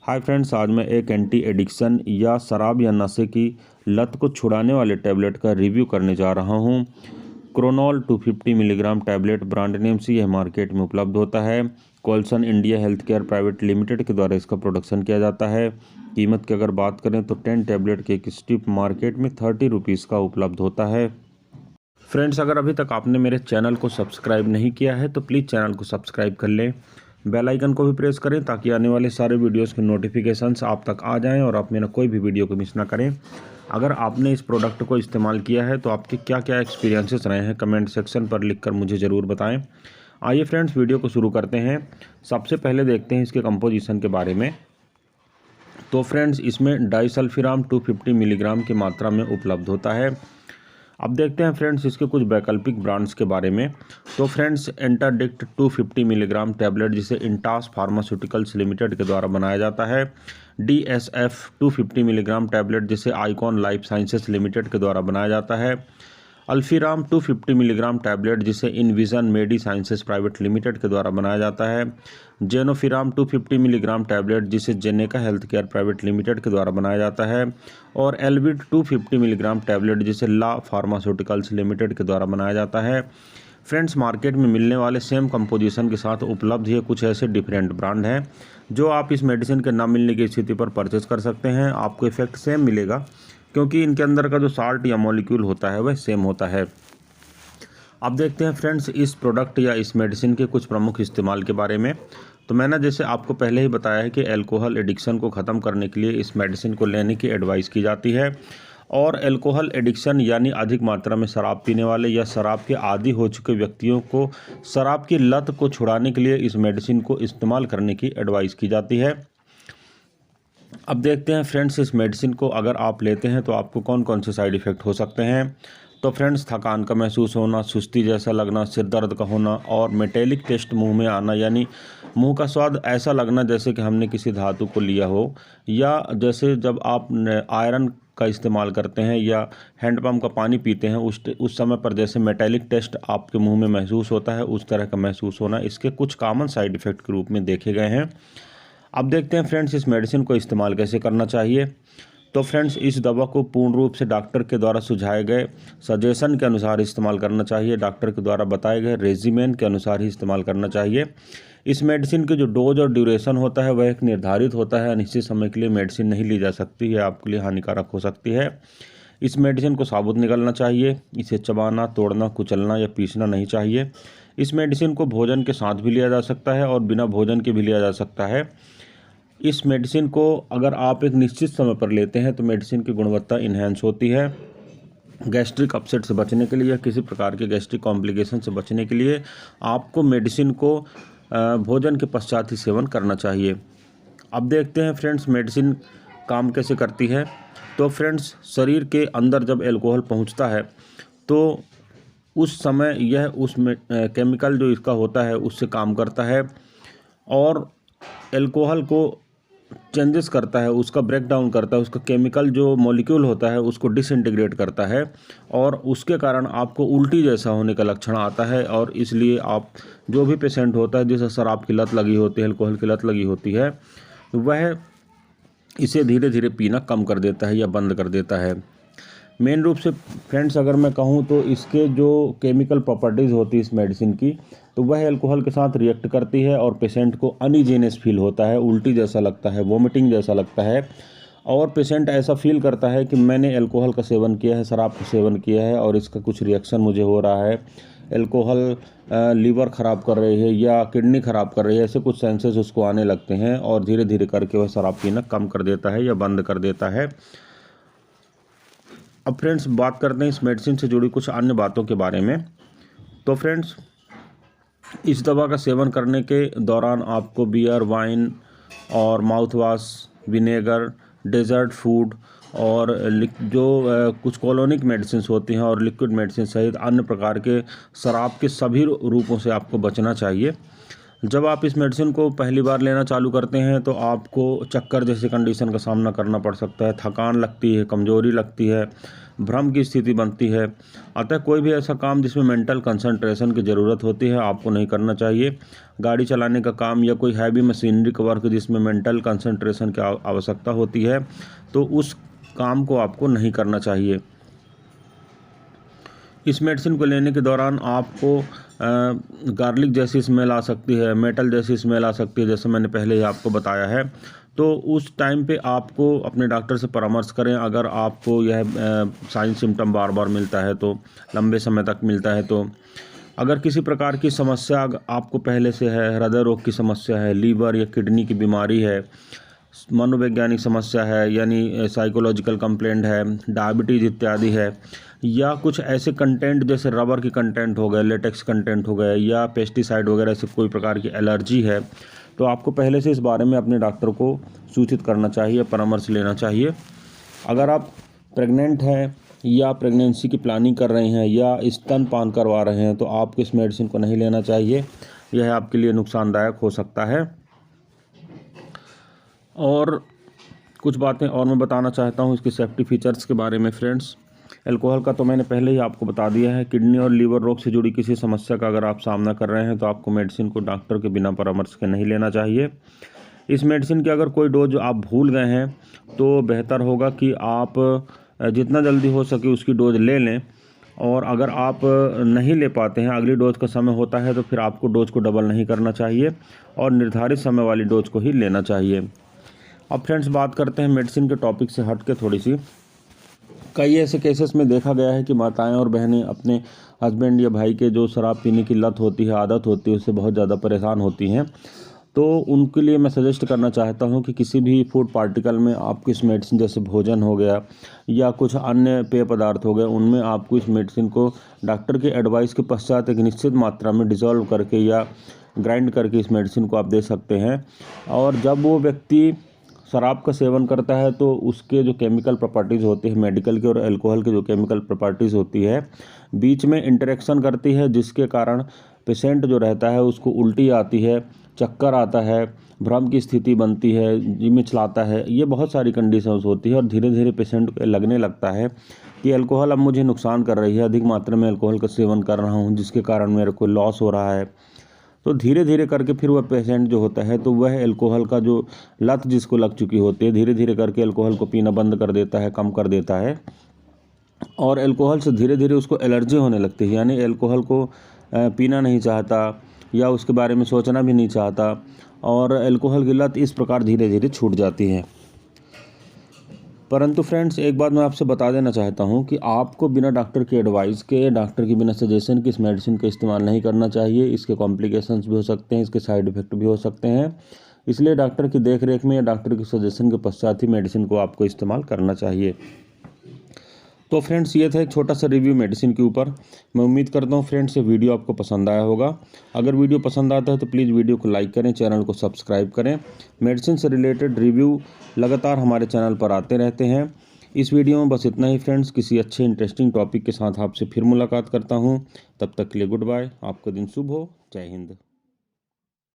Hi friends, आज मैं एक एंटी एडिक्शन या शराब या नशे की लत को छुड़ाने वाले टैबलेट का रिव्यू करने जा रहा हूं। Cronol 250 milligram tablet brand name से यह मार्केट में उपलब्ध होता है। कॉल्सन India health care private limited के द्वारा इसका प्रोडक्शन किया जाता है। कीमत की अगर बात करें तो 10 टैबलेट के एक स्ट्रिप मार्केट में 30 रुपीज़ का उपलब्ध होता है। फ्रेंड्स, अगर अभी तक आपने मेरे चैनल को सब्सक्राइब नहीं किया है तो प्लीज़ चैनल को सब्सक्राइब कर लें। बेल आइकन को भी प्रेस करें ताकि आने वाले सारे वीडियोस के नोटिफिकेशंस आप तक आ जाएं और आप मेरा कोई भी वीडियो को मिस ना करें। अगर आपने इस प्रोडक्ट को इस्तेमाल किया है तो आपके क्या क्या एक्सपीरियंसेस रहे हैं कमेंट सेक्शन पर लिखकर मुझे ज़रूर बताएं। आइए फ्रेंड्स, वीडियो को शुरू करते हैं। सबसे पहले देखते हैं इसके कंपोजिशन के बारे में। तो फ्रेंड्स, इसमें डाइसल्फिराम 250 मिलीग्राम की मात्रा में उपलब्ध होता है। अब देखते हैं फ्रेंड्स इसके कुछ वैकल्पिक ब्रांड्स के बारे में। तो फ्रेंड्स, एंटाडिक्ट 250 मिलीग्राम टैबलेट जिसे इंटास फार्मास्यूटिकल्स लिमिटेड के द्वारा बनाया जाता है। DSF 250 मिलीग्राम टैबलेट जिसे आइकॉन लाइफ साइंसेस लिमिटेड के द्वारा बनाया जाता है। अल्फीराम 250 मिलीग्राम टैबलेट जिसे इनविजन मेडी साइंसेस प्राइवेट लिमिटेड के द्वारा बनाया जाता है। जेनोफिराम 250 मिलीग्राम टैबलेट जिसे जेनेका हेल्थ केयर प्राइवेट लिमिटेड के द्वारा बनाया जाता है। और एल्विड 250 मिलीग्राम टैबलेट जिसे ला फार्मास्यूटिकल्स लिमिटेड के द्वारा बनाया जाता है। फ्रेंड्स, मार्केट में मिलने वाले सेम कंपोजिशन के साथ उपलब्ध ये कुछ ऐसे डिफरेंट ब्रांड हैं जो आप इस मेडिसिन के ना मिलने की स्थिति पर परचेज कर सकते हैं। आपको इफेक्ट सेम मिलेगा क्योंकि इनके अंदर का जो साल्ट या मॉलिक्यूल होता है वह सेम होता है। अब देखते हैं फ्रेंड्स इस प्रोडक्ट या इस मेडिसिन के कुछ प्रमुख इस्तेमाल के बारे में। तो मैंने जैसे आपको पहले ही बताया है कि अल्कोहल एडिक्शन को ख़त्म करने के लिए इस मेडिसिन को लेने की एडवाइस की जाती है। और अल्कोहल एडिक्शन यानी अधिक मात्रा में शराब पीने वाले या शराब के आदी हो चुके व्यक्तियों को शराब की लत को छुड़ाने के लिए इस मेडिसिन को इस्तेमाल करने की एडवाइस की जाती है। अब देखते हैं फ्रेंड्स इस मेडिसिन को अगर आप लेते हैं तो आपको कौन कौन से साइड इफ़ेक्ट हो सकते हैं। तो फ्रेंड्स, थकान का महसूस होना, सुस्ती जैसा लगना, सिर दर्द का होना और मेटेलिक टेस्ट मुंह में आना यानी मुंह का स्वाद ऐसा लगना जैसे कि हमने किसी धातु को लिया हो, या जैसे जब आप आयरन का इस्तेमाल करते हैं या हैंडपम्प का पानी पीते हैं उस समय पर जैसे मेटेलिक टेस्ट आपके मुंह में महसूस होता है, उस तरह का महसूस होना इसके कुछ कॉमन साइड इफ़ेक्ट के रूप में देखे गए हैं। अब देखते हैं फ्रेंड्स इस मेडिसिन को इस्तेमाल कैसे करना चाहिए। तो फ्रेंड्स, इस दवा को पूर्ण रूप से डॉक्टर के द्वारा सुझाए गए सजेशन के अनुसार इस्तेमाल करना चाहिए। डॉक्टर के द्वारा बताए गए रेजिमेन के अनुसार ही इस्तेमाल करना चाहिए। इस मेडिसिन के जो डोज और ड्यूरेशन होता है वह एक निर्धारित होता है। अनिश्चित समय के लिए मेडिसिन नहीं ली जा सकती है, आपके लिए हानिकारक हो सकती है। इस मेडिसिन को साबुत निगलना चाहिए। इसे चबाना, तोड़ना, कुचलना या पीसना नहीं चाहिए। इस मेडिसिन को भोजन के साथ भी लिया जा सकता है और बिना भोजन के भी लिया जा सकता है। इस मेडिसिन को अगर आप एक निश्चित समय पर लेते हैं तो मेडिसिन की गुणवत्ता इन्हेंस होती है। गैस्ट्रिक अपसेट से बचने के लिए या किसी प्रकार के गैस्ट्रिक कॉम्प्लिकेशन से बचने के लिए आपको मेडिसिन को भोजन के पश्चात ही सेवन करना चाहिए। अब देखते हैं फ्रेंड्स मेडिसिन काम कैसे करती है। तो फ्रेंड्स, शरीर के अंदर जब अल्कोहल पहुंचता है तो उस समय यह केमिकल जो इसका होता है उससे काम करता है और अल्कोहल को चेंजेस करता है, उसका ब्रेक डाउन करता है, उसका केमिकल जो मॉलिक्यूल होता है उसको डिसइंटीग्रेट करता है और उसके कारण आपको उल्टी जैसा होने का लक्षण आता है। और इसलिए आप जो भी पेशेंट होता है जिसे शराब की लत लगी होती है, अल्कोहल की लत लगी होती है, वह इसे धीरे धीरे पीना कम कर देता है या बंद कर देता है। मेन रूप से फ्रेंड्स अगर मैं कहूँ तो इसके जो केमिकल प्रॉपर्टीज़ होती है इस मेडिसिन की, तो वह अल्कोहल के साथ रिएक्ट करती है और पेशेंट को अनइजीनेस फील होता है, उल्टी जैसा लगता है, वोमिटिंग जैसा लगता है और पेशेंट ऐसा फील करता है कि मैंने अल्कोहल का सेवन किया है, शराब का सेवन किया है और इसका कुछ रिएक्शन मुझे हो रहा है। अल्कोहल लीवर ख़राब कर रही है या किडनी ख़राब कर रही है, ऐसे कुछ सेंसेस उसको आने लगते हैं और धीरे धीरे करके वह शराब पीना कम कर देता है या बंद कर देता है। अब फ्रेंड्स, बात करते हैं इस मेडिसिन से जुड़ी कुछ अन्य बातों के बारे में। तो फ्रेंड्स, इस दवा का सेवन करने के दौरान आपको बियर, वाइन और mouth wash, vinegar, dessert food और कुछ कॉलोनिक मेडिसिन होती हैं और लिक्विड मेडिसिन सहित अन्य प्रकार के शराब के सभी रूपों से आपको बचना चाहिए। जब आप इस मेडिसिन को पहली बार लेना चालू करते हैं तो आपको चक्कर जैसी कंडीशन का सामना करना पड़ सकता है, थकान लगती है, कमज़ोरी लगती है, भ्रम की स्थिति बनती है। अतः कोई भी ऐसा काम जिसमें मेंटल कंसंट्रेशन की ज़रूरत होती है आपको नहीं करना चाहिए। गाड़ी चलाने का काम या कोई हैवी मशीनरी का वर्क जिसमें मेंटल कंसंट्रेशन की आवश्यकता होती है तो उस काम को आपको नहीं करना चाहिए। इस मेडिसिन को लेने के दौरान आपको गार्लिक जैसी स्मेल आ सकती है, मेटल जैसी स्मेल आ सकती है, जैसे मैंने पहले ही आपको बताया है। तो उस टाइम पे आपको अपने डॉक्टर से परामर्श करें। अगर आपको यह साइन सिम्टम बार बार मिलता है तो, लंबे समय तक मिलता है तो, अगर किसी प्रकार की समस्या आपको पहले से है, हृदय रोग की समस्या है, लीवर या किडनी की बीमारी है, मनोवैज्ञानिक समस्या है यानी साइकोलॉजिकल कंप्लेंट है, डायबिटीज़ इत्यादि है, या कुछ ऐसे कंटेंट जैसे रबर की कंटेंट हो गए, लेटेक्स कंटेंट हो गए, या पेस्टिसाइड वगैरह से कोई प्रकार की एलर्जी है, तो आपको पहले से इस बारे में अपने डॉक्टर को सूचित करना चाहिए, परामर्श लेना चाहिए। अगर आप प्रेग्नेंट हैं या प्रेगनेंसी की प्लानिंग कर रहे हैं या स्तनपान करवा रहे हैं तो आपको इस मेडिसिन को नहीं लेना चाहिए। यह आपके लिए नुकसानदायक हो सकता है। और कुछ बातें और मैं बताना चाहता हूँ इसके सेफ्टी फीचर्स के बारे में फ्रेंड्स। अल्कोहल का तो मैंने पहले ही आपको बता दिया है। किडनी और लीवर रोग से जुड़ी किसी समस्या का अगर आप सामना कर रहे हैं तो आपको मेडिसिन को डॉक्टर के बिना परामर्श के नहीं लेना चाहिए। इस मेडिसिन की अगर कोई डोज आप भूल गए हैं तो बेहतर होगा कि आप जितना जल्दी हो सके उसकी डोज ले लें, और अगर आप नहीं ले पाते हैं, अगली डोज का समय होता है, तो फिर आपको डोज को डबल नहीं करना चाहिए और निर्धारित समय वाली डोज को ही लेना चाहिए। अब फ्रेंड्स बात करते हैं मेडिसिन के टॉपिक से हट के थोड़ी सी। कई ऐसे केसेस में देखा गया है कि माताएं और बहनें अपने हस्बैंड या भाई के जो शराब पीने की लत होती है, आदत होती है, उससे बहुत ज़्यादा परेशान होती हैं। तो उनके लिए मैं सजेस्ट करना चाहता हूं कि किसी भी फूड पार्टिकल में आपको इस मेडिसिन, जैसे भोजन हो गया या कुछ अन्य पेय पदार्थ हो गए, उनमें आपको इस मेडिसिन को डॉक्टर के एडवाइस के पश्चात एक निश्चित मात्रा में डिज़ोल्व करके या ग्राइंड करके इस मेडिसिन को आप दे सकते हैं। और जब वो व्यक्ति शराब का सेवन करता है तो उसके जो केमिकल प्रॉपर्टीज़ होती है, मेडिकल के और अल्कोहल के जो केमिकल प्रॉपर्टीज़ होती है, बीच में इंटरेक्शन करती है, जिसके कारण पेशेंट जो रहता है उसको उल्टी आती है, चक्कर आता है, भ्रम की स्थिति बनती है, जी मिचलाता है। ये बहुत सारी कंडीशंस होती है और धीरे धीरे पेशेंट को लगने लगता है कि अल्कोहल अब मुझे नुकसान कर रही है, अधिक मात्रा में अल्कोहल का सेवन कर रहा हूँ जिसके कारण मेरे को लॉस हो रहा है। तो धीरे धीरे करके फिर वह पेशेंट जो होता है तो वह अल्कोहल का जो लत जिसको लग चुकी होती है, धीरे धीरे करके अल्कोहल को पीना बंद कर देता है, कम कर देता है, और अल्कोहल से धीरे धीरे उसको एलर्जी होने लगती है, यानी अल्कोहल को पीना नहीं चाहता या उसके बारे में सोचना भी नहीं चाहता, और अल्कोहल की लत इस प्रकार धीरे धीरे छूट जाती है। परंतु फ्रेंड्स एक बात मैं आपसे बता देना चाहता हूं कि आपको बिना डॉक्टर की एडवाइस के, डॉक्टर के बिना सजेशन के इस मेडिसिन का इस्तेमाल नहीं करना चाहिए। इसके कॉम्प्लिकेशंस भी हो सकते हैं, इसके साइड इफ़ेक्ट भी हो सकते हैं, इसलिए डॉक्टर की देखरेख में या डॉक्टर के सजेशन के पश्चात ही मेडिसिन को आपको इस्तेमाल करना चाहिए। तो फ्रेंड्स ये था एक छोटा सा रिव्यू मेडिसिन के ऊपर। मैं उम्मीद करता हूँ फ्रेंड्स ये वीडियो आपको पसंद आया होगा। अगर वीडियो पसंद आता है तो प्लीज़ वीडियो को लाइक करें, चैनल को सब्सक्राइब करें। मेडिसिन से रिलेटेड रिव्यू लगातार हमारे चैनल पर आते रहते हैं। इस वीडियो में बस इतना ही फ्रेंड्स। किसी अच्छे इंटरेस्टिंग टॉपिक के साथ आपसे फिर मुलाकात करता हूँ। तब तक के लिए गुड बाय। आपका दिन शुभ हो। जय हिंद।